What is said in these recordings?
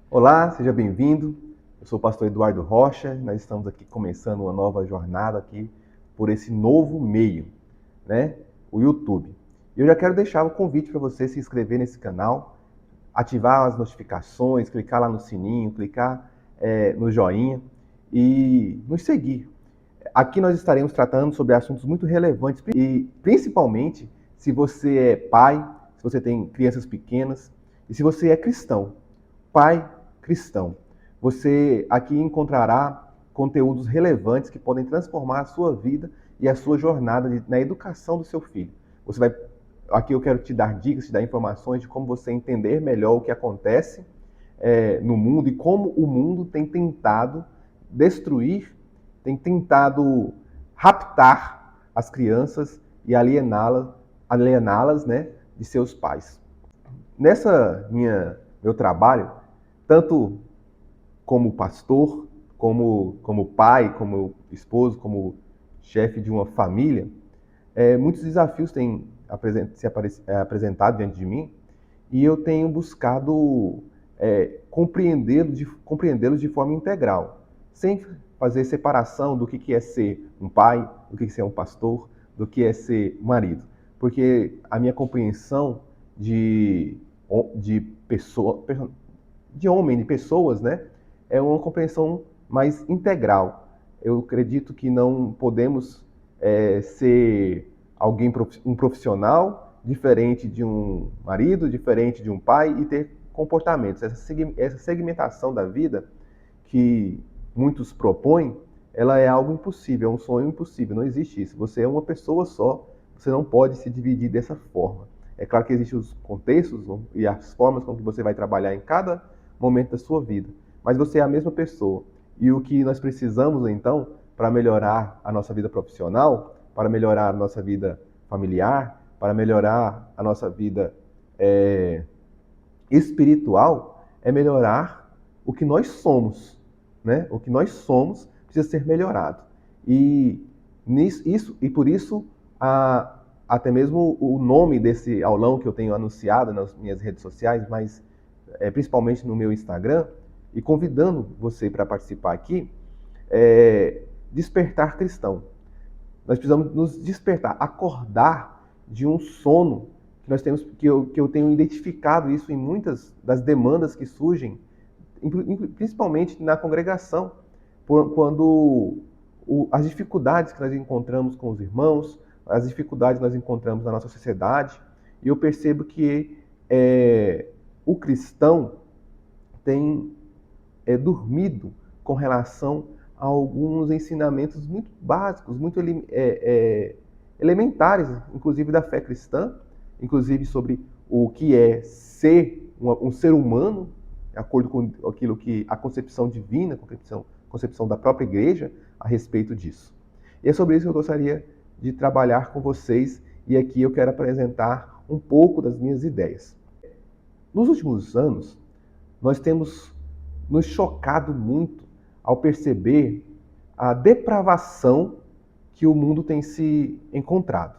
Olá, seja bem-vindo. Eu sou o pastor Eduardo Rocha. Nós estamos aqui começando uma nova jornada aqui por esse novo meio, né? O YouTube. E eu já quero deixar o convite para você se inscrever nesse canal, ativar as notificações, clicar lá no sininho, clicar no joinha e nos seguir. Aqui nós estaremos tratando sobre assuntos muito relevantes e principalmente se você é pai, se você tem crianças pequenas e se você é cristão. Pai cristão. Você aqui encontrará conteúdos relevantes que podem transformar a sua vida e a sua jornada na educação do seu filho. Você vai aqui eu quero te dar dicas, te dar informações de como você entender melhor o que acontece no mundo e como o mundo tem tentado destruir, tem tentado raptar as crianças e aliená-las, né, de seus pais. Nessa meu trabalho, tanto como pastor, como pai, como esposo, como chefe de uma família, muitos desafios têm apresentado diante de mim e eu tenho buscado compreendê-los de forma integral, sem fazer separação do que é ser um pai, do que é ser um pastor, do que é ser marido. Porque a minha compreensão de pessoa, de homem, de pessoas, né, é uma compreensão mais integral. Eu acredito que não podemos ser um profissional diferente de um marido, diferente de um pai e ter comportamentos. Essa segmentação da vida que muitos propõem, ela é algo impossível, é um sonho impossível, não existe isso. Você é uma pessoa só, você não pode se dividir dessa forma. É claro que existem os contextos e as formas com que você vai trabalhar em cada momento da sua vida, mas você é a mesma pessoa. E o que nós precisamos, então, para melhorar a nossa vida profissional, para melhorar a nossa vida familiar, para melhorar a nossa vida espiritual, é melhorar o que nós somos, né? O que nós somos precisa ser melhorado. E por isso até mesmo o nome desse aulão que eu tenho anunciado nas minhas redes sociais, mas principalmente no meu Instagram, e convidando você para participar aqui, Despertar Cristão. Nós precisamos nos despertar, acordar de um sono que nós temos, que eu tenho identificado isso em muitas das demandas que surgem, principalmente na congregação, quando as dificuldades que nós encontramos com os irmãos, as dificuldades que nós encontramos na nossa sociedade, e eu percebo que o cristão tem dormido com relação a alguns ensinamentos muito básicos, muito elementares, inclusive da fé cristã, inclusive sobre o que é ser um ser humano, de acordo com aquilo que a concepção divina, a concepção da própria igreja a respeito disso. E é sobre isso que eu gostaria de trabalhar com vocês, e aqui eu quero apresentar um pouco das minhas ideias. Nos últimos anos, nós temos nos chocado muito ao perceber a depravação que o mundo tem se encontrado.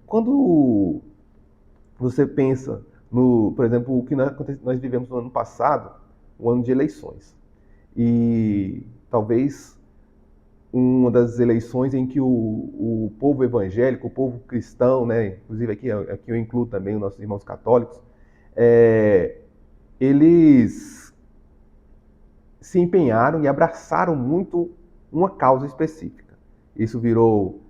Quando você pensa por exemplo, o que nós vivemos no ano passado, o ano de eleições, e talvez uma das eleições em que o povo evangélico, o povo cristão, né, inclusive aqui eu incluo também os nossos irmãos católicos, eles se empenharam e abraçaram muito uma causa específica. Isso virou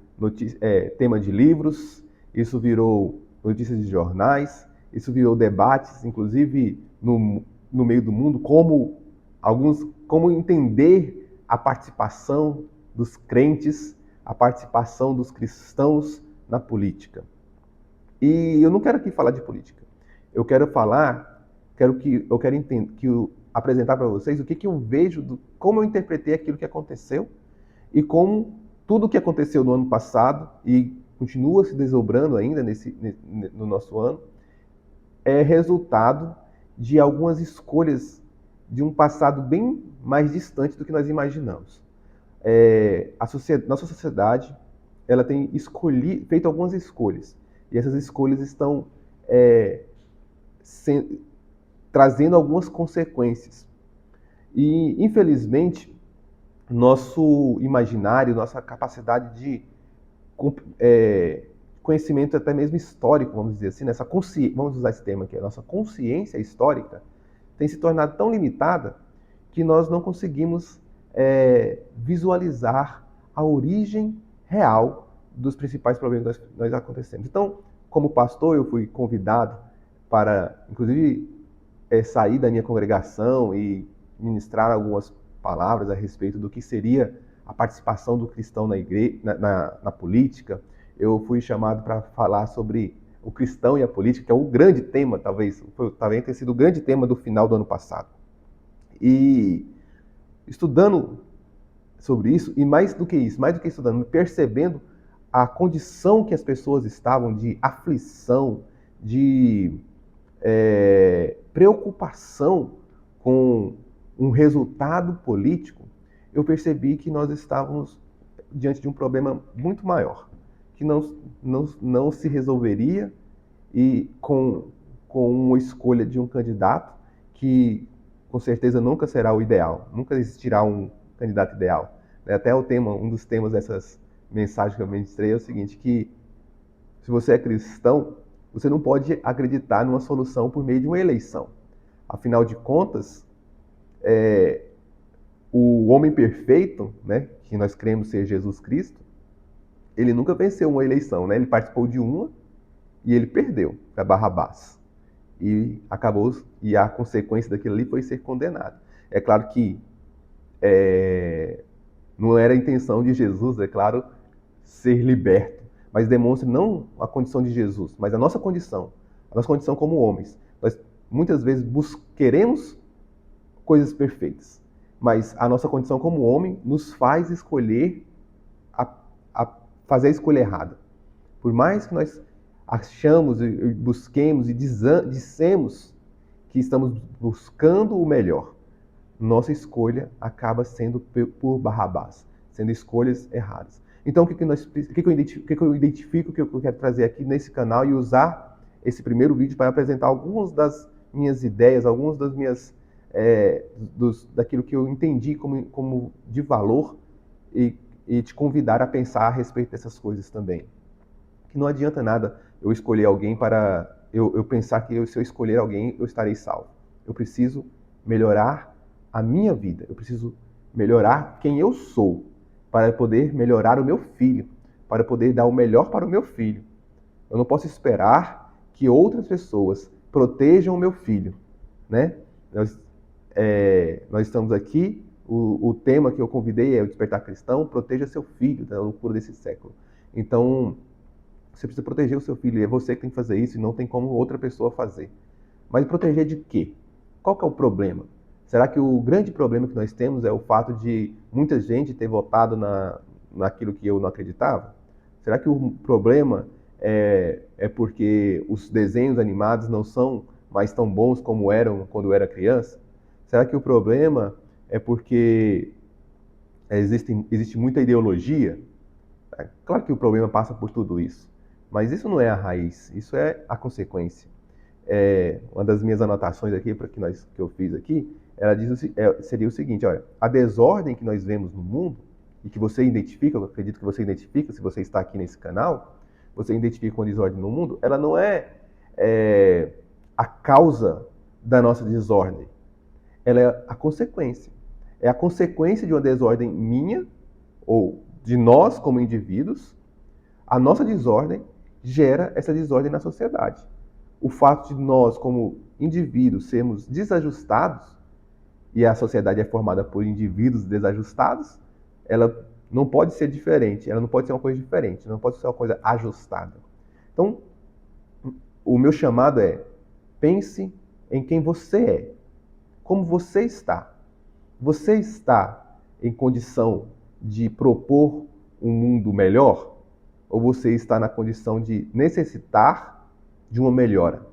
tema de livros, isso virou notícias de jornais, isso virou debates, inclusive no meio do mundo, como entender a participação dos crentes, a participação dos cristãos na política. E eu não quero aqui falar de política. Eu quero apresentar para vocês o que eu vejo, como eu interpretei aquilo que aconteceu e como tudo o que aconteceu no ano passado e continua se desdobrando ainda no nosso ano é resultado de algumas escolhas de um passado bem mais distante do que nós imaginamos. Nossa sociedade ela tem feito algumas escolhas e essas escolhas estão trazendo algumas consequências. E, infelizmente, nosso imaginário, nossa capacidade de conhecimento até mesmo histórico, vamos dizer assim, vamos usar esse termo aqui, a nossa consciência histórica tem se tornado tão limitada que nós não conseguimos visualizar a origem real dos principais problemas que nós acontecemos. Então, como pastor, eu fui convidado para, inclusive, sair da minha congregação e ministrar algumas palavras a respeito do que seria a participação do cristão na igreja, na política. Eu fui chamado para falar sobre o cristão e a política, que é o grande tema, talvez tenha sido o grande tema do final do ano passado. E estudando sobre isso, e mais do que estudando, percebendo a condição que as pessoas estavam de aflição, de preocupação com um resultado político, eu percebi que nós estávamos diante de um problema muito maior, que não se resolveria e com uma escolha de um candidato que com certeza nunca será o ideal, nunca existirá um candidato ideal. Até um dos temas dessas mensagens que eu ministrei é o seguinte, que se você é cristão, você não pode acreditar numa solução por meio de uma eleição. Afinal de contas, o homem perfeito, né, que nós cremos ser Jesus Cristo, ele nunca venceu uma eleição, né? Ele participou de uma e ele perdeu para Barrabás. E a consequência daquilo ali foi ser condenado. É claro que não era a intenção de Jesus, é claro, ser liberto, mas demonstra não a condição de Jesus, mas a nossa condição como homens. Nós muitas vezes queremos coisas perfeitas, mas a nossa condição como homem nos faz escolher fazer a escolha errada. Por mais que nós achamos e busquemos e dissemos que estamos buscando o melhor, nossa escolha acaba sendo por Barrabás, sendo escolhas erradas. Então, o que eu identifico, que eu quero trazer aqui nesse canal e usar esse primeiro vídeo para apresentar algumas das minhas ideias, algumas das minhas daquilo que eu entendi como de valor e te convidar a pensar a respeito dessas coisas também. Que não adianta nada eu escolher alguém para eu pensar que se eu escolher alguém eu estarei salvo. Eu preciso melhorar a minha vida, eu preciso melhorar quem eu sou para poder melhorar o meu filho, para poder dar o melhor para o meu filho. Eu não posso esperar que outras pessoas protejam o meu filho, né? Nós estamos aqui, o tema que eu convidei é o Despertar Cristão, proteja seu filho da loucura desse século. Então, você precisa proteger o seu filho, e é você que tem que fazer isso, e não tem como outra pessoa fazer. Mas proteger de quê? Qual que é o problema? Será que o grande problema que nós temos é o fato de muita gente ter votado naquilo que eu não acreditava? Será que o problema é porque os desenhos animados não são mais tão bons como eram quando eu era criança? Será que o problema é porque existe muita ideologia? Claro que o problema passa por tudo isso, mas isso não é a raiz, isso é a consequência. Uma das minhas anotações aqui que eu fiz aqui, ela seria o seguinte: olha, a desordem que nós vemos no mundo e que você identifica, eu acredito que você identifica se você está aqui nesse canal, você identifica com desordem no mundo, ela não é a causa da nossa desordem, ela é a consequência. É a consequência de uma desordem minha ou de nós como indivíduos. A nossa desordem gera essa desordem na sociedade. O fato de nós, como indivíduos, sermos desajustados, e a sociedade é formada por indivíduos desajustados, ela não pode ser diferente, ela não pode ser uma coisa diferente, não pode ser uma coisa ajustada. Então, o meu chamado é: pense em quem você é, como você está. Você está em condição de propor um mundo melhor? Ou você está na condição de necessitar de uma melhora?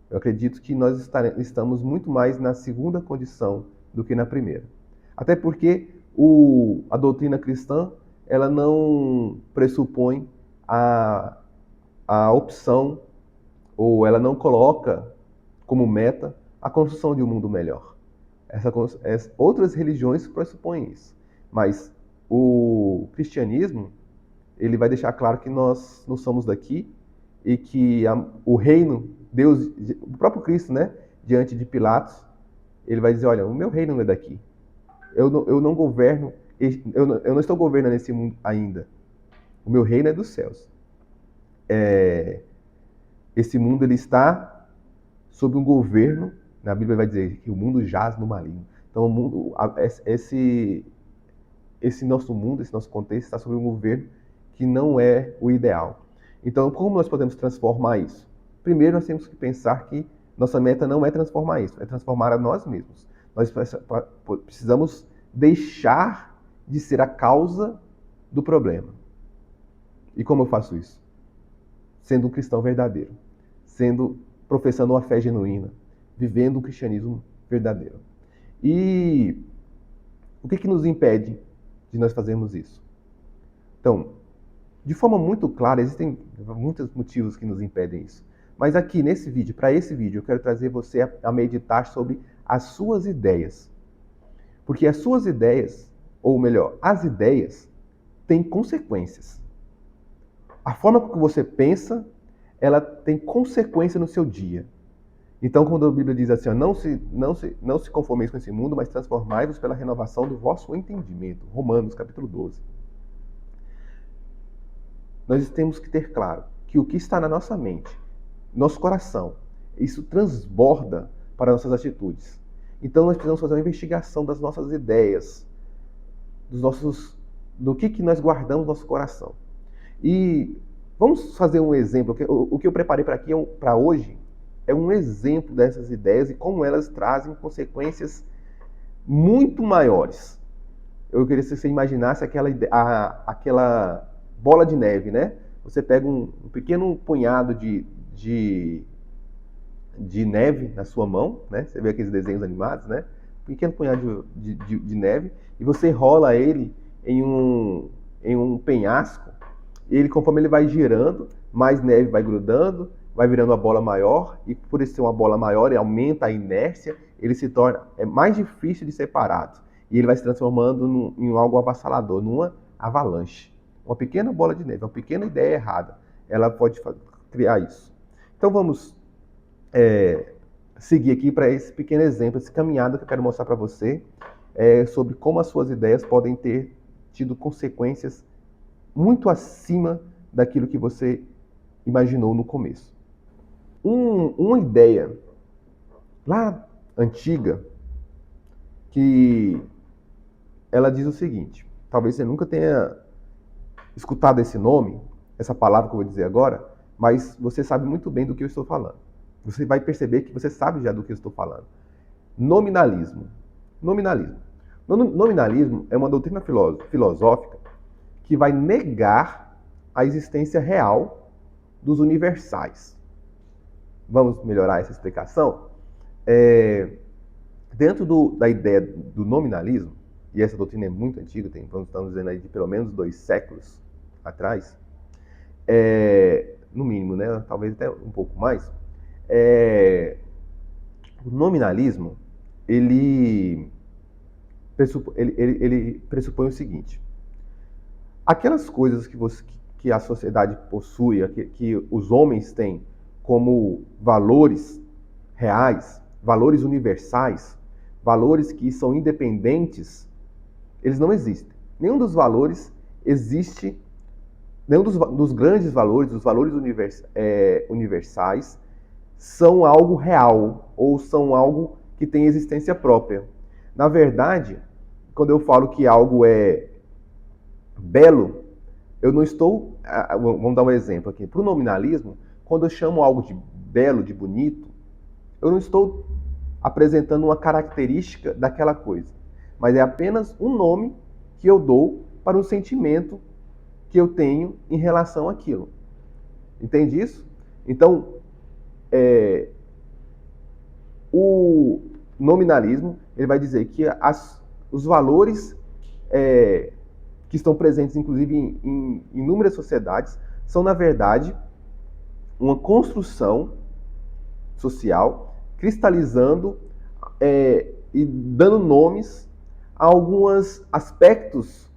Eu acredito que nós estamos muito mais na segunda condição do que na primeira. Até porque a doutrina cristã, ela não pressupõe a opção, ou ela não coloca como meta a construção de um mundo melhor. Outras religiões pressupõem isso, mas o cristianismo, ele vai deixar claro que nós não somos daqui e que o reino, Deus, o próprio Cristo, né, diante de Pilatos, ele vai dizer, olha, o meu reino não é daqui. Eu não governo, eu não estou governando esse mundo ainda. O meu reino é dos céus. Esse mundo, ele está sob um governo, na Bíblia vai dizer que o mundo jaz no maligno. Então, o mundo, esse nosso mundo, esse nosso contexto está sob um governo que não é o ideal. Então, como nós podemos transformar isso? Primeiro, nós temos que pensar que nossa meta não é transformar isso, é transformar a nós mesmos. Nós precisamos deixar de ser a causa do problema. E como eu faço isso? Sendo um cristão verdadeiro, professando uma fé genuína, vivendo um cristianismo verdadeiro. E o que nos impede de nós fazermos isso? Então, de forma muito clara, existem muitos motivos que nos impedem isso. Mas aqui nesse vídeo, para esse vídeo, eu quero trazer você a meditar sobre as suas ideias. Porque as suas ideias, ou melhor, as ideias, têm consequências. A forma como você pensa, ela tem consequência no seu dia. Então, quando a Bíblia diz assim, ó, não se conformeis com esse mundo, mas transformai-vos pela renovação do vosso entendimento. Romanos, capítulo 12. Nós temos que ter claro que o que está na nossa mente, nosso coração, isso transborda para nossas atitudes. Então, nós precisamos fazer uma investigação das nossas ideias, do que nós guardamos no nosso coração. E vamos fazer um exemplo. O que eu preparei para hoje é um exemplo dessas ideias e como elas trazem consequências muito maiores. Eu queria que você imaginasse aquela bola de neve, né? Você pega um pequeno punhado de neve na sua mão, né? Você vê aqueles desenhos animados, né? Um pequeno punhado de neve e você rola ele em um penhasco. E ele, conforme ele vai girando, mais neve vai grudando, vai virando uma bola maior, e por isso ser uma bola maior, ele aumenta a inércia, ele se torna mais difícil de ser parado. E ele vai se transformando em algo avassalador, numa avalanche. Uma pequena bola de neve, uma pequena ideia errada, ela pode criar isso. Então vamos seguir aqui para esse pequeno exemplo, esse caminhada que eu quero mostrar para você, sobre como as suas ideias podem ter tido consequências muito acima daquilo que você imaginou no começo. Uma ideia lá antiga, que ela diz o seguinte, talvez você nunca tenha escutado esse nome, essa palavra que eu vou dizer agora, mas você sabe muito bem do que eu estou falando. Você vai perceber que você sabe já do que eu estou falando. Nominalismo. Nominalismo é uma doutrina filosófica que vai negar a existência real dos universais. Vamos melhorar essa explicação? Dentro da ideia do nominalismo, e essa doutrina é muito antiga, estamos dizendo aí de pelo menos 2 séculos atrás, no mínimo, né? Talvez até um pouco mais, o nominalismo, ele pressupõe o seguinte: aquelas coisas que a sociedade possui, que os homens têm como valores reais, valores universais, valores que são independentes, eles não existem. Nenhum dos valores existe, nenhum dos grandes valores, dos valores universais, são algo real ou são algo que tem existência própria. Na verdade, quando eu falo que algo é belo, eu não estou... Vamos dar um exemplo aqui. Para o nominalismo, quando eu chamo algo de belo, de bonito, eu não estou apresentando uma característica daquela coisa, mas é apenas um nome que eu dou para um sentimento que eu tenho em relação àquilo. Entende isso? Então, o nominalismo, ele vai dizer que os valores que estão presentes, inclusive, em inúmeras sociedades, são, na verdade, uma construção social cristalizando e dando nomes a alguns aspectos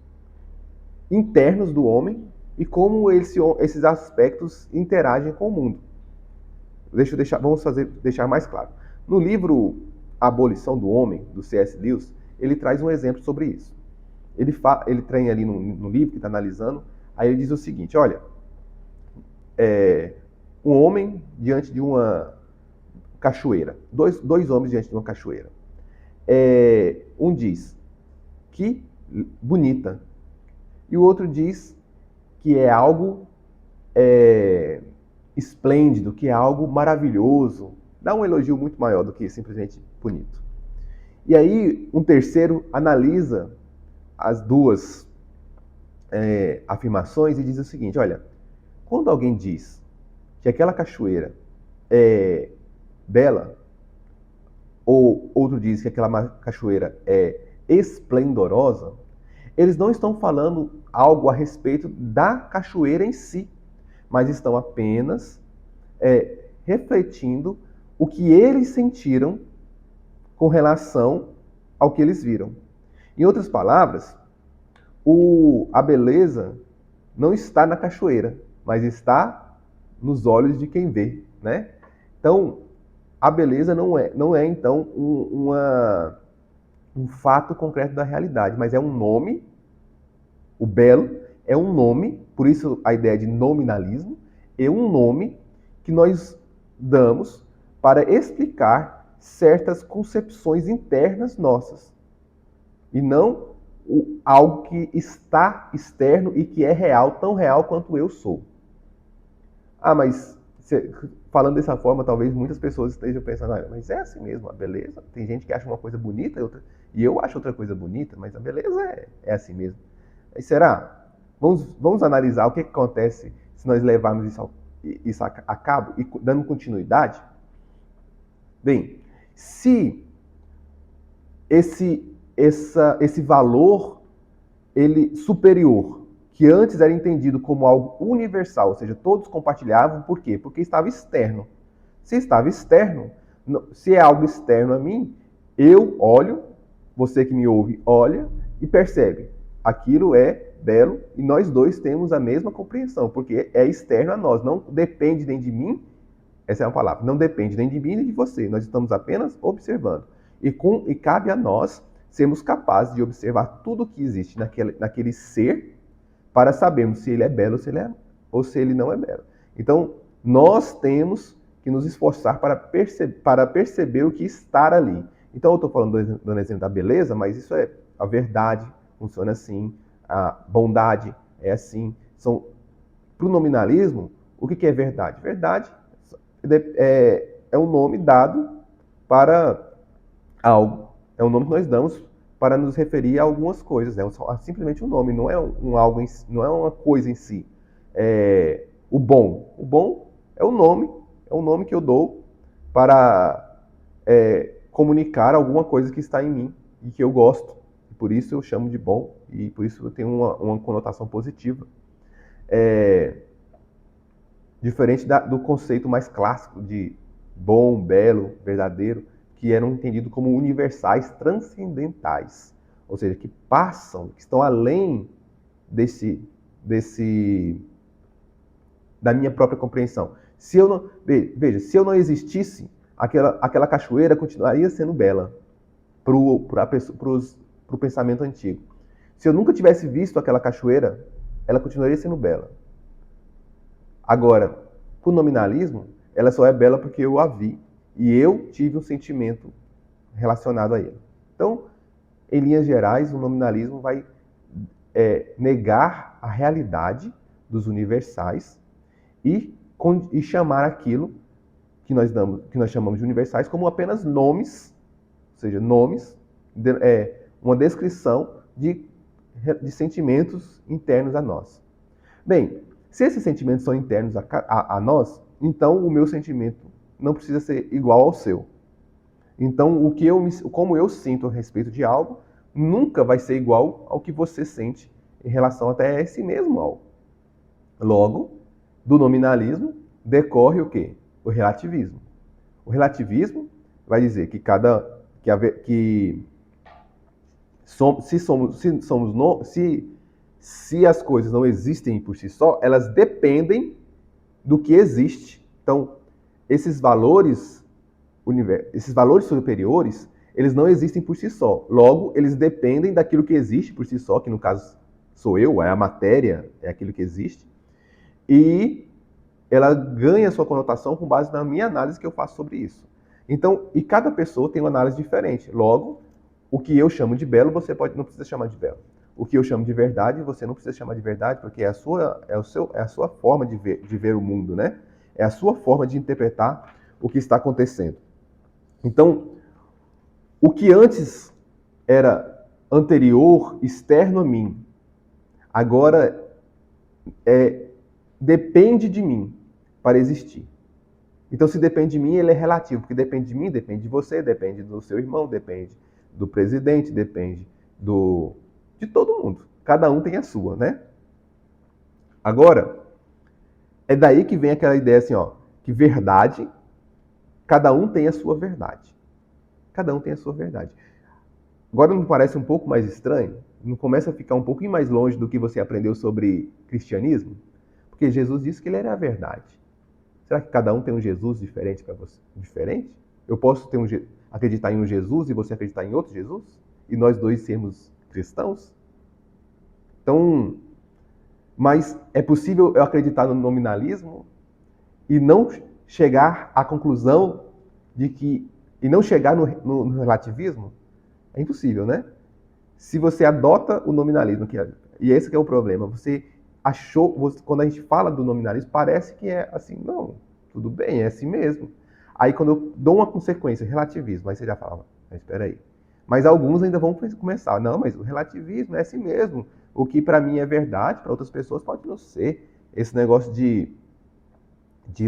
internos do homem e como esses aspectos interagem com o mundo. Vamos deixar mais claro. No livro A Abolição do Homem, do C.S. Lewis, ele traz um exemplo sobre isso. Ele tem ali no livro que está analisando, aí ele diz o seguinte, olha, um homem diante de uma cachoeira, dois homens diante de uma cachoeira. Um diz que bonita, e o outro diz que é algo esplêndido, que é algo maravilhoso, dá um elogio muito maior do que simplesmente bonito. E aí um terceiro analisa as duas afirmações e diz o seguinte, olha, quando alguém diz que aquela cachoeira é bela, ou outro diz que aquela cachoeira é esplendorosa, eles não estão falando algo a respeito da cachoeira em si, mas estão apenas refletindo o que eles sentiram com relação ao que eles viram. Em outras palavras, a beleza não está na cachoeira, mas está nos olhos de quem vê, né? Então, a beleza não é então um fato concreto da realidade, mas é um nome. O belo é um nome, por isso a ideia de nominalismo, é um nome que nós damos para explicar certas concepções internas nossas. E não algo que está externo e que é real, tão real quanto eu sou. Mas falando dessa forma, talvez muitas pessoas estejam pensando, mas é assim mesmo, a beleza. Tem gente que acha uma coisa bonita e eu acho outra coisa bonita, mas a beleza é assim mesmo. E será? Vamos analisar o que acontece se nós levarmos isso a cabo e dando continuidade? Bem, se esse valor superior, que antes era entendido como algo universal, ou seja, todos compartilhavam, por quê? Porque estava externo. Se estava externo, se é algo externo a mim, eu olho, você que me ouve olha e percebe. Aquilo é belo e nós dois temos a mesma compreensão, porque é externo a nós, não depende nem de mim, essa é uma palavra, não depende nem de mim nem de você, nós estamos apenas observando. E cabe a nós sermos capazes de observar tudo que existe naquele ser para sabermos se ele é belo ou se ele não é belo. Então, nós temos que nos esforçar para perceber o que está ali. Então, eu estou dando exemplo da beleza, mas isso é a verdade, funciona assim, a bondade é assim. Para o nominalismo, o que é verdade? Verdade é um nome dado para algo. É um nome que nós damos para nos referir a algumas coisas. É simplesmente um nome, não é algo não é uma coisa em si. O bom é um nome que eu dou para comunicar alguma coisa que está em mim e que eu gosto. E por isso eu chamo de bom e por isso eu tenho uma conotação positiva. Diferente do conceito mais clássico de bom, belo, verdadeiro, que eram entendidos como universais, transcendentais, ou seja, que passam, que estão além da minha própria compreensão. Veja, se eu não existisse, aquela cachoeira continuaria sendo bela para o pensamento antigo. Se eu nunca tivesse visto aquela cachoeira, ela continuaria sendo bela. Agora, para o nominalismo, ela só é bela porque eu a vi e eu tive um sentimento relacionado a ele. Então, em linhas gerais, o nominalismo vai negar a realidade dos universais e chamar aquilo que nós chamamos de universais como apenas nomes, ou seja, nomes, uma descrição de sentimentos internos a nós. Bem, se esses sentimentos são internos a nós, então o meu sentimento não precisa ser igual ao seu. Então, como eu sinto a respeito de algo, nunca vai ser igual ao que você sente em relação até a esse mesmo algo. Logo, do nominalismo decorre o quê? O relativismo. O relativismo vai dizer que se as coisas não existem por si só, elas dependem do que existe. Então, esses valores superiores, eles não existem por si só. Logo, eles dependem daquilo que existe por si só, que no caso sou eu, é a matéria, é aquilo que existe. E ela ganha sua conotação com base na minha análise que eu faço sobre isso. Então, e cada pessoa tem uma análise diferente. Logo, o que eu chamo de belo, você não precisa chamar de belo. O que eu chamo de verdade, você não precisa chamar de verdade, porque é a sua forma de ver o mundo, né? É a sua forma de interpretar o que está acontecendo. Então, o que antes era anterior, externo a mim, agora depende de mim para existir. Então, se depende de mim, ele é relativo, porque depende de mim, depende de você, depende do seu irmão, depende do presidente, depende de todo mundo. Cada um tem a sua, né? Agora, é daí que vem aquela ideia assim, ó, que verdade, cada um tem a sua verdade. Cada um tem a sua verdade. Agora não parece um pouco mais estranho? Não começa a ficar um pouquinho mais longe do que você aprendeu sobre cristianismo? Porque Jesus disse que ele era a verdade. Será que cada um tem um Jesus diferente para você? Diferente? Eu posso acreditar em um Jesus e você acreditar em outro Jesus? E nós dois sermos cristãos? Então, mas é possível eu acreditar no nominalismo e não chegar à conclusão de que... e não chegar no relativismo? É impossível, né? Se você adota o nominalismo, e esse que é o problema, quando a gente fala do nominalismo, parece que é assim, não, tudo bem, é assim mesmo. Aí quando eu dou uma consequência, relativismo, aí você já fala, mas espera aí. Mas alguns ainda vão começar, não, mas o relativismo é assim mesmo. O que para mim é verdade, para outras pessoas pode não ser. Esse negócio de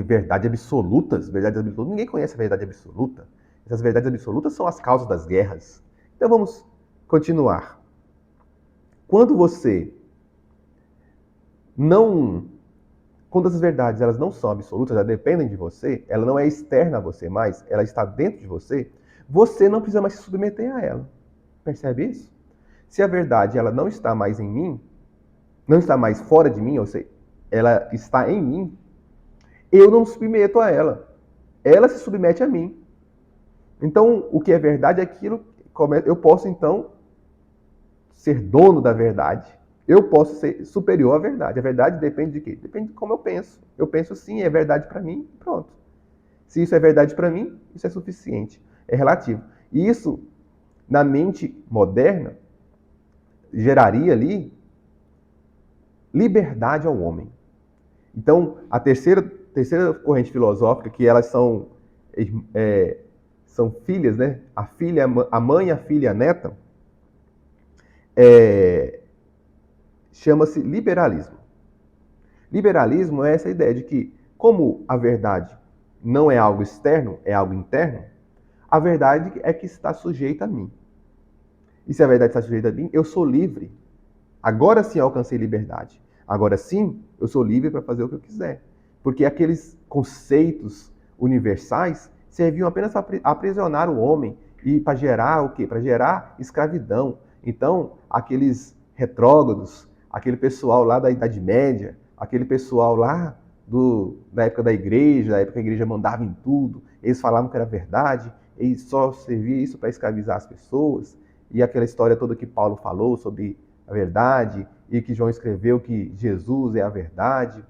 verdade absolutas, ninguém conhece a verdade absoluta. Essas verdades absolutas são as causas das guerras. Então vamos continuar. Quando as verdades elas não são absolutas, elas dependem de você, ela não é externa a você mais, ela está dentro de você, você não precisa mais se submeter a ela. Percebe isso? Se a verdade ela não está mais em mim, não está mais fora de mim, ou seja, ela está em mim, eu não me submeto a ela. Ela se submete a mim. Então, o que é verdade é aquilo, eu posso então ser dono da verdade. Eu posso ser superior à verdade. A verdade depende de quê? Depende de como eu penso. Eu penso sim, é verdade para mim, pronto. Se isso é verdade para mim, isso é suficiente. É relativo. E isso, na mente moderna, geraria ali liberdade ao homem. Então, a terceira corrente filosófica, que elas são filhas, né? A mãe, a filha e a neta, chama-se liberalismo. Liberalismo é essa ideia de que, como a verdade não é algo externo, é algo interno, a verdade é que está sujeita a mim. E se a verdade está sujeita a mim, eu sou livre. Agora sim eu alcancei liberdade. Agora sim, eu sou livre para fazer o que eu quiser. Porque aqueles conceitos universais serviam apenas para aprisionar o homem e para gerar o quê? Para gerar escravidão. Então, aqueles retrógrados, aquele pessoal lá da Idade Média, aquele pessoal lá da época da época que a igreja mandava em tudo, eles falavam que era verdade, eles só servia isso para escravizar as pessoas, e aquela história toda que Paulo falou sobre a verdade, e que João escreveu que Jesus é a verdade,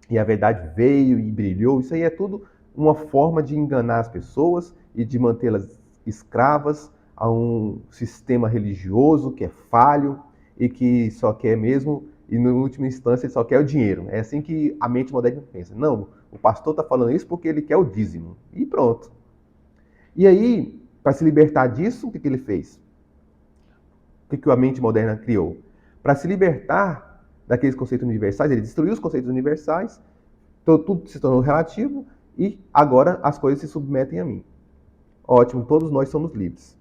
e a verdade veio e brilhou, isso aí é tudo uma forma de enganar as pessoas e de mantê-las escravas a um sistema religioso que é falho e que só quer mesmo, e na última instância ele só quer o dinheiro. É assim que a mente moderna pensa. Não, o pastor está falando isso porque ele quer o dízimo. E pronto. E aí, para se libertar disso, o que ele fez? O que a mente moderna criou? Para se libertar daqueles conceitos universais, ele destruiu os conceitos universais, então tudo se tornou relativo e agora as coisas se submetem a mim. Ótimo, todos nós somos livres.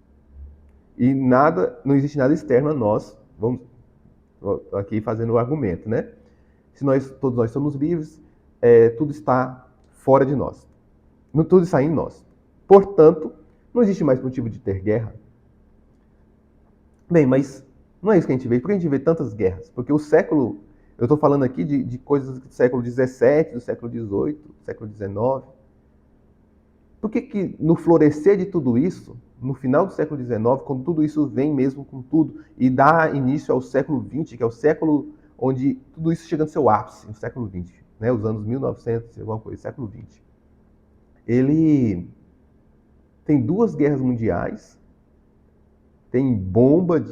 E não existe nada externo a nós. Vamos aqui fazendo o argumento, né? Se todos nós somos livres, tudo está fora de nós. Tudo está em nós. Portanto, Não existe mais motivo de ter guerra. Bem, mas não é isso que a gente vê. Por que a gente vê tantas guerras? Porque o século... Eu estou falando aqui de coisas do século XVII, do século XVIII, do século XIX. Por que no florescer de tudo isso, no final do século XIX, quando tudo isso vem mesmo com tudo e dá início ao século XX, que é o século onde tudo isso chega no seu ápice, no século XX, né, os anos 1900, alguma coisa, século XX, ele tem 2 guerras mundiais, tem bomba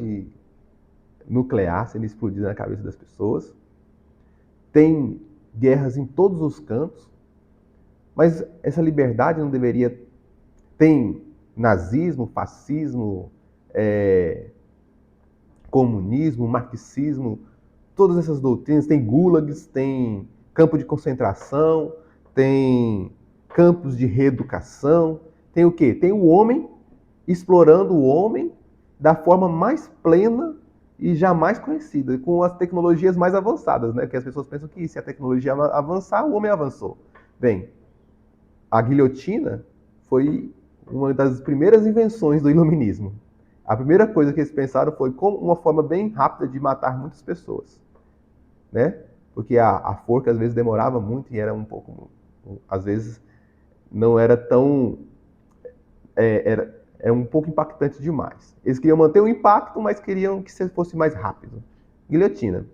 nuclear sendo explodida na cabeça das pessoas, tem guerras em todos os cantos, mas essa liberdade não deveria... Tem nazismo, fascismo, comunismo, marxismo, todas essas doutrinas, tem gulags, tem campo de concentração, tem campos de reeducação, tem o quê? Tem o homem explorando o homem da forma mais plena e jamais conhecida, com as tecnologias mais avançadas, né? Porque as pessoas pensam que se a tecnologia avançar, o homem avançou. Bem, a guilhotina foi uma das primeiras invenções do iluminismo. A primeira coisa que eles pensaram foi como uma forma bem rápida de matar muitas pessoas, né? Porque a forca às vezes demorava muito e era um pouco, às vezes não era tão, era um pouco impactante demais. Eles queriam manter o impacto, mas queriam que fosse mais rápido. Guilhotina.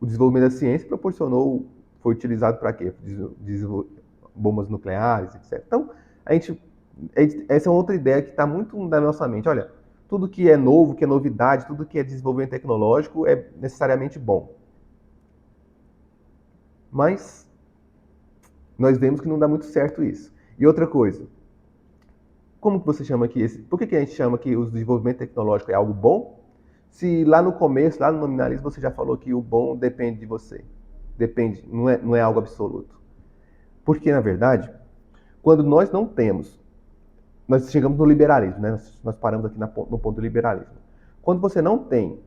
O desenvolvimento da ciência proporcionou, foi utilizado para quê? Bombas nucleares, etc. Então, essa é outra ideia que está muito na nossa mente. Olha, tudo que é novo, que é novidade, tudo que é desenvolvimento tecnológico é necessariamente bom. Mas nós vemos que não dá muito certo isso. E outra coisa, como que você chama aqui por que a gente chama que o desenvolvimento tecnológico é algo bom? Se lá no começo, lá no nominalismo, você já falou que o bom depende de você. Depende, não é algo absoluto. Porque, na verdade, quando nós não temos, nós chegamos no liberalismo, né? Nós paramos aqui no ponto do liberalismo. Quando você não tem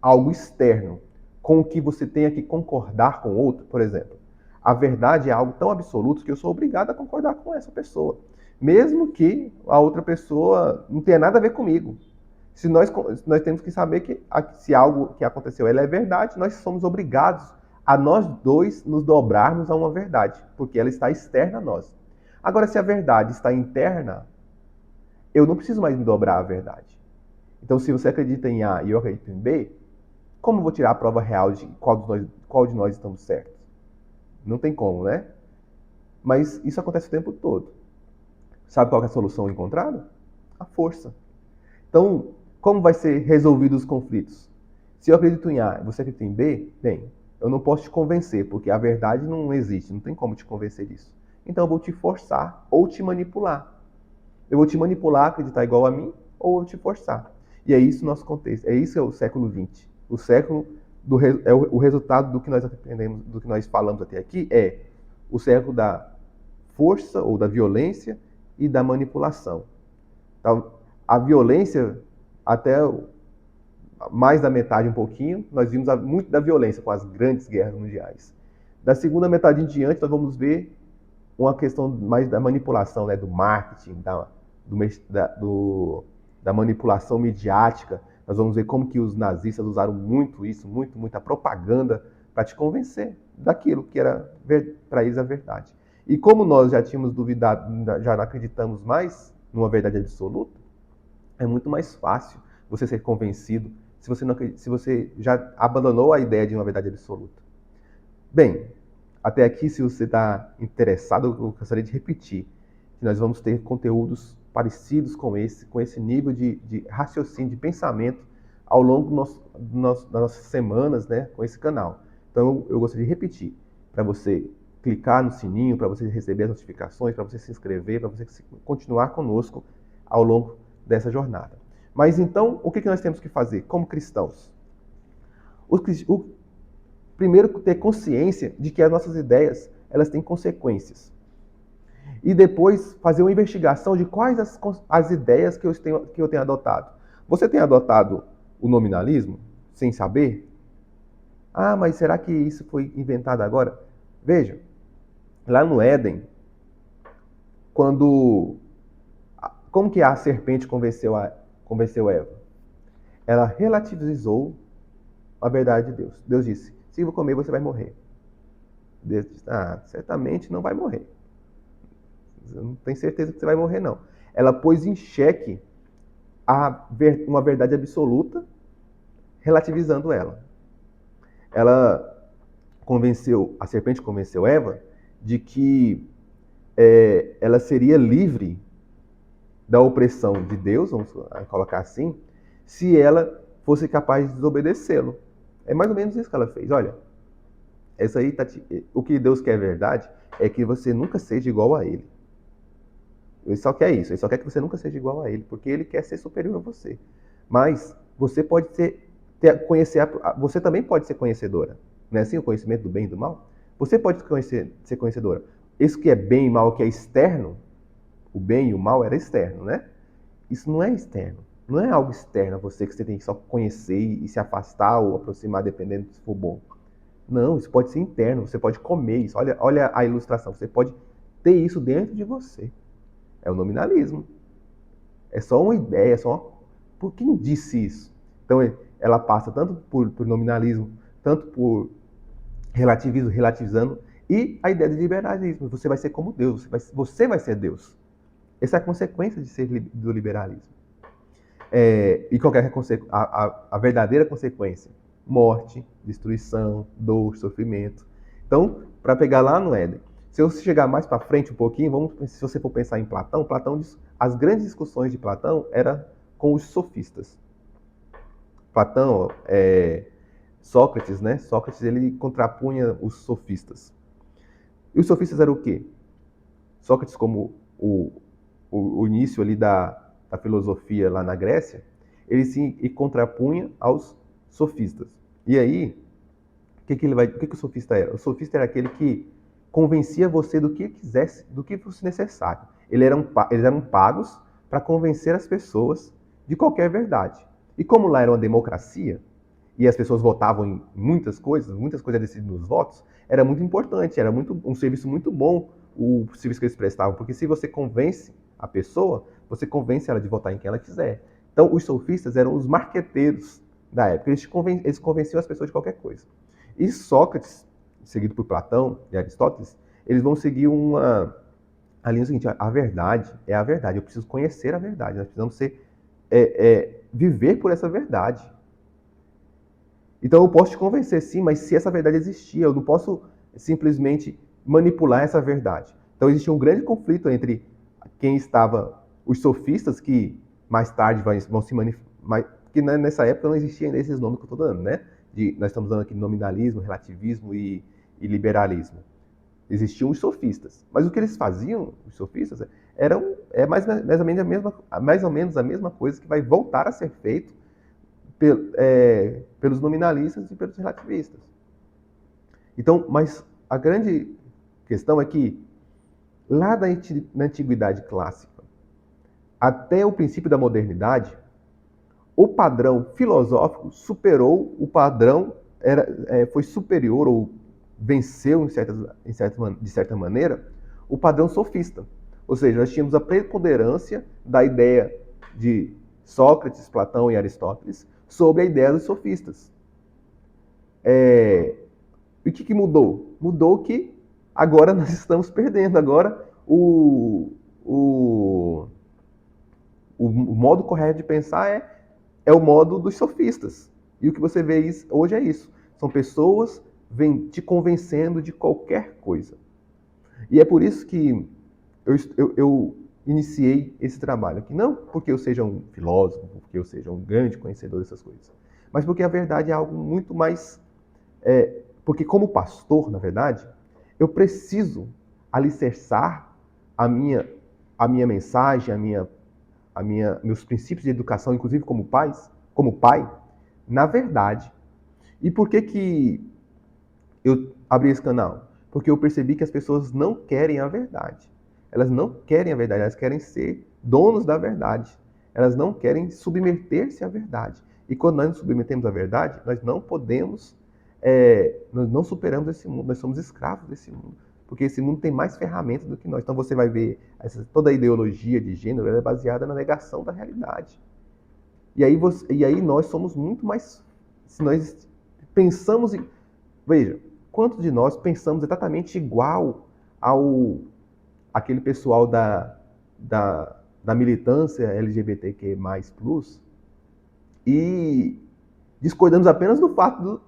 algo externo com o que você tenha que concordar com outro, por exemplo, a verdade é algo tão absoluto que eu sou obrigado a concordar com essa pessoa, mesmo que a outra pessoa não tenha nada a ver comigo. Se nós temos que saber que se algo que aconteceu ela é verdade, nós somos obrigados a nós dois nos dobrarmos a uma verdade, porque ela está externa a nós. Agora, se a verdade está interna, eu não preciso mais me dobrar à verdade. Então, se você acredita em A e eu acredito em B, como eu vou tirar a prova real de qual de nós estamos certos? Não tem como, né? Mas isso acontece o tempo todo. Sabe qual é a solução encontrada? A força. Então, como vai ser resolvidos os conflitos? Se eu acredito em A e você acredita em B, bem, eu não posso te convencer, porque a verdade não existe, não tem como te convencer disso. Então eu vou te forçar ou te manipular. Eu vou te manipular a acreditar igual a mim, ou eu vou te forçar. E é isso o nosso contexto. É isso o século XX. O século o resultado do que nós aprendemos, do que nós falamos até aqui, é o século da força ou da violência e da manipulação. Então, a violência, até mais da metade um pouquinho, nós vimos muito da violência com as grandes guerras mundiais. Da segunda metade em diante, nós vamos ver uma questão mais da manipulação, né, do marketing, da manipulação midiática. Nós vamos ver como que os nazistas usaram muito isso, muita propaganda para te convencer daquilo que era para eles a verdade. E como nós já tínhamos duvidado, já não acreditamos mais numa verdade absoluta, é muito mais fácil você ser convencido se você já abandonou a ideia de uma verdade absoluta. Bem, até aqui, se você está interessado, eu gostaria de repetir que nós vamos ter conteúdos parecidos com esse nível de raciocínio, de pensamento ao longo das nossas semanas, né, com esse canal. Então, eu gostaria de repetir, para você clicar no sininho, para você receber as notificações, para você se inscrever, para você continuar conosco ao longo dessa jornada. Mas então, o que nós temos que fazer como cristãos? Primeiro, ter consciência de que as nossas ideias elas têm consequências. E depois, fazer uma investigação de quais as ideias que eu tenho adotado. Você tem adotado o nominalismo sem saber? Ah, mas será que isso foi inventado agora? Veja, Lá no Éden, como que a serpente convenceu Eva? Ela relativizou a verdade de Deus. Deus disse, se eu comer, você vai morrer. Deus disse, certamente não vai morrer. Eu não tenho certeza que você vai morrer, não. Ela pôs em xeque uma verdade absoluta, relativizando ela. A serpente convenceu Eva de que ela seria livre da opressão de Deus, vamos colocar assim, se ela fosse capaz de desobedecê-lo. É mais ou menos isso que ela fez. Olha, o que Deus quer verdade é que você nunca seja igual a Ele. Ele só quer isso, ele só quer que você nunca seja igual a Ele, porque Ele quer ser superior a você. Mas você pode você também pode ser conhecedora. Não é assim o conhecimento do bem e do mal? Você pode ser conhecedora. Isso que é bem e mal, que é externo, o bem e o mal era externo, né? Isso não é externo. Não é algo externo a você que você tem que só conhecer e se afastar ou aproximar dependendo se for bom. Não, isso pode ser interno. Você pode comer isso. Olha a ilustração. Você pode ter isso dentro de você. É o nominalismo. É só uma ideia, por quem disse isso? Então, ela passa tanto por nominalismo, tanto por relativismo, relativizando, e a ideia de liberalismo. Você vai ser como Deus, você vai ser Deus. Essa é a consequência de ser do liberalismo. E qual é a verdadeira consequência? Morte, destruição, dor, sofrimento. Então, para pegar lá no Éden, se eu chegar mais para frente um pouquinho, se você for pensar em Platão diz, as grandes discussões de Platão eram com os sofistas. Platão, Sócrates, né? Sócrates ele contrapunha os sofistas. E os sofistas eram o quê? Sócrates, como o início ali da filosofia lá na Grécia, ele se contrapunha aos sofistas. E aí, o que o sofista era? O sofista era aquele que convencia você do que quisesse, do que fosse necessário. Eles eram pagos para convencer as pessoas de qualquer verdade. E como lá era uma democracia, e as pessoas votavam em muitas coisas decididas nos votos, era muito importante, era um serviço muito bom o serviço que eles prestavam, porque se você convence a pessoa, você convence ela de votar em quem ela quiser. Então, os sofistas eram os marqueteiros da época, eles convenciam as pessoas de qualquer coisa. E Sócrates, seguido por Platão e Aristóteles, eles vão seguir a linha seguinte: a verdade é a verdade, eu preciso conhecer a verdade, nós precisamos viver por essa verdade. Então eu posso te convencer sim, mas se essa verdade existia, eu não posso simplesmente manipular essa verdade. Então existia um grande conflito entre os sofistas, que mais tarde vão se manifestar, que nessa época não existia ainda esses nomes que eu estou dando, né? Nós estamos dando aqui nominalismo, relativismo e liberalismo. Existiam os sofistas. Mas o que eles faziam, os sofistas, mais ou menos a mesma coisa que vai voltar a ser feito pelos nominalistas e pelos relativistas. Então, mas a grande questão é que lá na antiguidade clássica até o princípio da modernidade, o padrão filosófico superou o padrão, foi superior ou venceu, de certa maneira, o padrão sofista. Ou seja, nós tínhamos a preponderância da ideia de Sócrates, Platão e Aristóteles sobre a ideia dos sofistas. E o que mudou? Mudou que agora nós estamos perdendo. Agora o modo correto de pensar é o modo dos sofistas. E o que você vê hoje é isso. São pessoas te convencendo de qualquer coisa. E é por isso que eu iniciei esse trabalho aqui. Não porque eu seja um filósofo, porque eu seja um grande conhecedor dessas coisas, mas porque a verdade é algo muito mais... porque como pastor, na verdade, eu preciso alicerçar a minha mensagem, meus princípios de educação, inclusive como pai, na verdade. E por que eu abri esse canal? Porque eu percebi que as pessoas não querem a verdade. Elas não querem a verdade, elas querem ser donos da verdade. Elas não querem submeter-se à verdade. E quando nós nos submetemos à verdade, nós não podemos, nós não superamos esse mundo, nós somos escravos desse mundo. porque esse mundo tem mais ferramentas do que nós. Então você vai ver toda a ideologia de gênero, ela é baseada na negação da realidade. E aí nós somos muito mais... Se nós pensamos em... Veja, quantos de nós pensamos exatamente igual ao aquele pessoal da militância LGBTQ+, e discordamos apenas do fato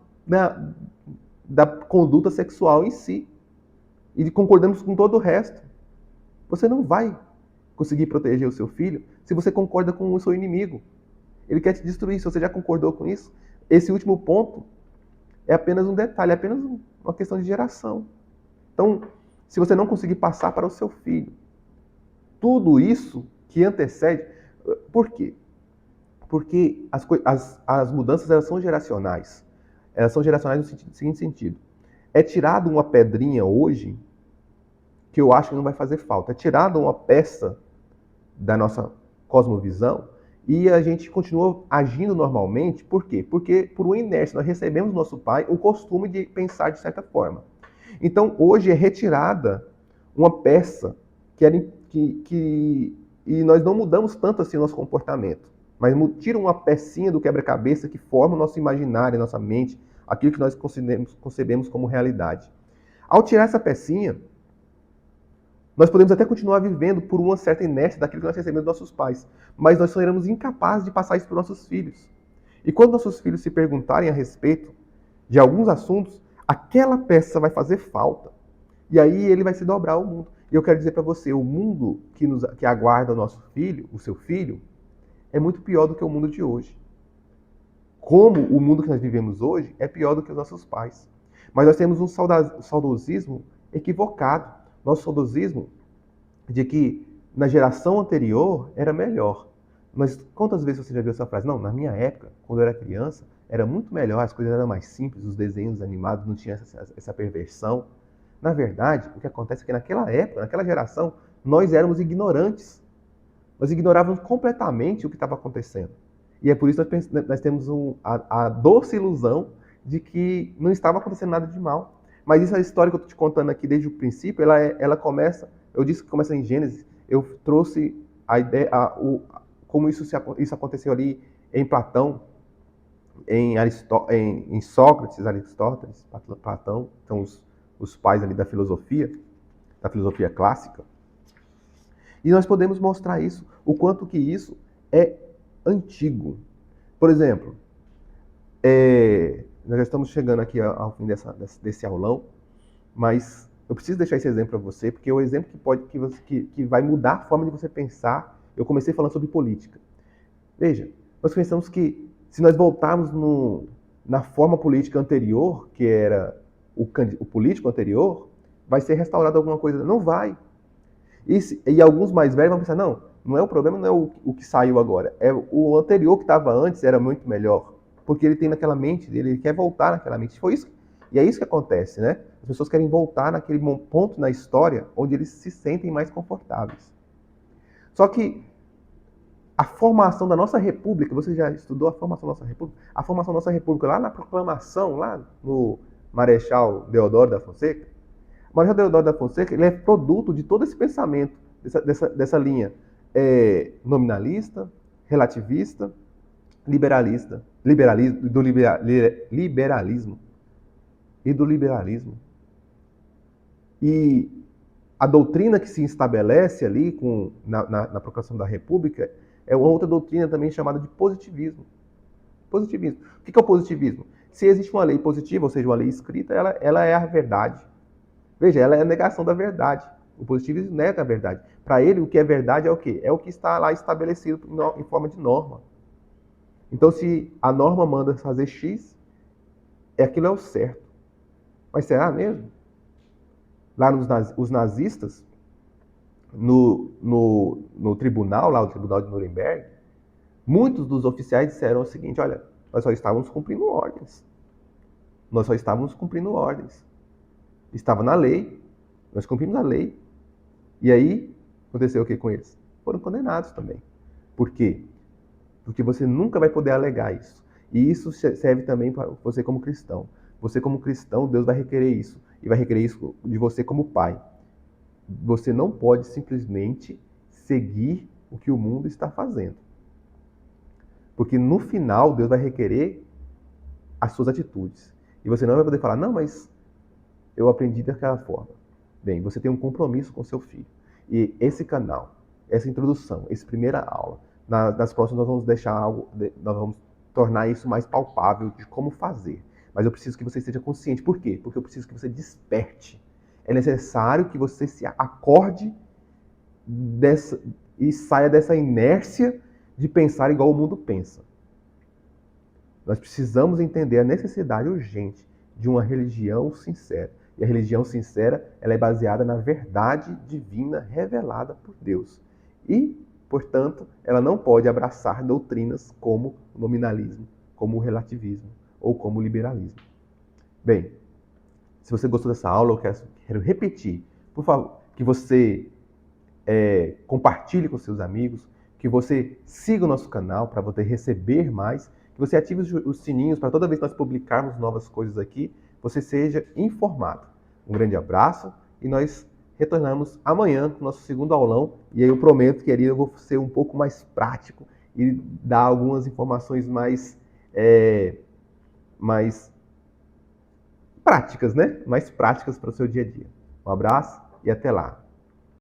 da conduta sexual em si. E concordamos com todo o resto. Você não vai conseguir proteger o seu filho se você concorda com o seu inimigo. Ele quer te destruir. Se você já concordou com isso, esse último ponto é apenas um detalhe, é apenas uma questão de geração. Então, se você não conseguir passar para o seu filho tudo isso que antecede... Por quê? Porque as mudanças, elas são geracionais. Elas são geracionais no seguinte sentido. É tirado uma pedrinha hoje que eu acho que não vai fazer falta. É tirada uma peça da nossa cosmovisão e a gente continua agindo normalmente. Por quê? Porque, por uma inércia, nós recebemos do nosso pai o costume de pensar de certa forma. Então, hoje é retirada uma peça e nós não mudamos tanto assim o nosso comportamento, mas tira uma pecinha do quebra-cabeça que forma o nosso imaginário, a nossa mente, aquilo que nós concebemos como realidade. Ao tirar essa pecinha, nós podemos até continuar vivendo por uma certa inércia daquilo que nós recebemos dos nossos pais, mas nós seremos incapazes de passar isso para os nossos filhos. E quando nossos filhos se perguntarem a respeito de alguns assuntos, aquela peça vai fazer falta. E aí ele vai se dobrar ao mundo. E eu quero dizer para você, o mundo que aguarda o nosso filho, o seu filho, é muito pior do que o mundo de hoje. Como o mundo que nós vivemos hoje é pior do que os nossos pais. Mas nós temos um saudosismo equivocado. Nosso saudosismo de que na geração anterior era melhor. Mas quantas vezes você já viu essa frase? Não, na minha época, quando eu era criança, era muito melhor, as coisas eram mais simples, os desenhos animados não tinham essa perversão. Na verdade, o que acontece é que naquela época, naquela geração, nós éramos ignorantes. Nós ignorávamos completamente o que estava acontecendo. E é por isso que nós temos a doce ilusão de que não estava acontecendo nada de mal. Mas isso é a história que eu estou te contando aqui desde o princípio, ela começa, eu disse que começa em Gênesis, eu trouxe a ideia, como isso aconteceu ali em Platão, em Sócrates, Aristóteles, Platão, então os pais ali da filosofia clássica. E nós podemos mostrar isso, o quanto que isso é antigo. Por exemplo, nós já estamos chegando aqui ao fim desse aulão, mas eu preciso deixar esse exemplo para você, porque é o exemplo que vai mudar a forma de você pensar. Eu comecei falando sobre política. Veja, nós pensamos que se nós voltarmos na forma política anterior, que era o político anterior, vai ser restaurada alguma coisa. Não vai. E alguns mais velhos vão pensar, não é o problema, não é o que saiu agora. É o anterior que estava antes era muito melhor. Porque ele tem naquela mente dele, ele quer voltar naquela mente. Foi isso. E é isso que acontece, né? As pessoas querem voltar naquele ponto na história onde eles se sentem mais confortáveis. Só que a formação da nossa república, você já estudou a formação da nossa república? A formação da nossa república lá na proclamação, lá no Marechal Deodoro da Fonseca, o Marechal Deodoro da Fonseca, ele é produto de todo esse pensamento, dessa linha nominalista, relativista, liberalismo e do liberalismo. E a doutrina que se estabelece ali na proclamação da República é uma outra doutrina também chamada de positivismo. Positivismo. O que é o positivismo? Se existe uma lei positiva, ou seja, uma lei escrita, ela é a verdade. Veja, ela é a negação da verdade. O positivismo nega a verdade. Para ele, o que é verdade é o quê? É o que está lá estabelecido em forma de norma. Então, se a norma manda fazer X, aquilo é o certo. Mas será mesmo? Lá os nazistas, no tribunal, lá o tribunal de Nuremberg, muitos dos oficiais disseram o seguinte, olha, nós só estávamos cumprindo ordens. Nós só estávamos cumprindo ordens. Estava na lei, nós cumprimos a lei. E aí, aconteceu o que com eles? Foram condenados também. Por quê? Porque você nunca vai poder alegar isso. E isso serve também para você como cristão. Você como cristão, Deus vai requerer isso. e vai requerer isso de você como pai. Você não pode simplesmente seguir o que o mundo está fazendo. Porque no final, Deus vai requerer as suas atitudes. E você não vai poder falar, não, mas eu aprendi daquela forma. Bem, você tem um compromisso com seu filho. E esse canal, essa introdução, essa primeira aula, nas próximas nós vamos deixar algo, nós vamos tornar isso mais palpável de como fazer. Mas eu preciso que você esteja consciente. Por quê? Porque eu preciso que você desperte. É necessário que você se acorde e saia dessa inércia de pensar igual o mundo pensa. Nós precisamos entender a necessidade urgente de uma religião sincera. E a religião sincera, ela é baseada na verdade divina revelada por Deus. E, portanto, ela não pode abraçar doutrinas como o nominalismo, como o relativismo ou como o liberalismo. Bem, se você gostou dessa aula, eu quero repetir, por favor, que você compartilhe com seus amigos, que você siga o nosso canal para poder receber mais, que você ative os sininhos para toda vez que nós publicarmos novas coisas aqui, você seja informado. Um grande abraço e nós retornamos amanhã com o nosso segundo aulão. E aí eu prometo que ali eu vou ser um pouco mais prático e dar algumas informações mais práticas, né? Mais práticas para o seu dia a dia. Um abraço e até lá.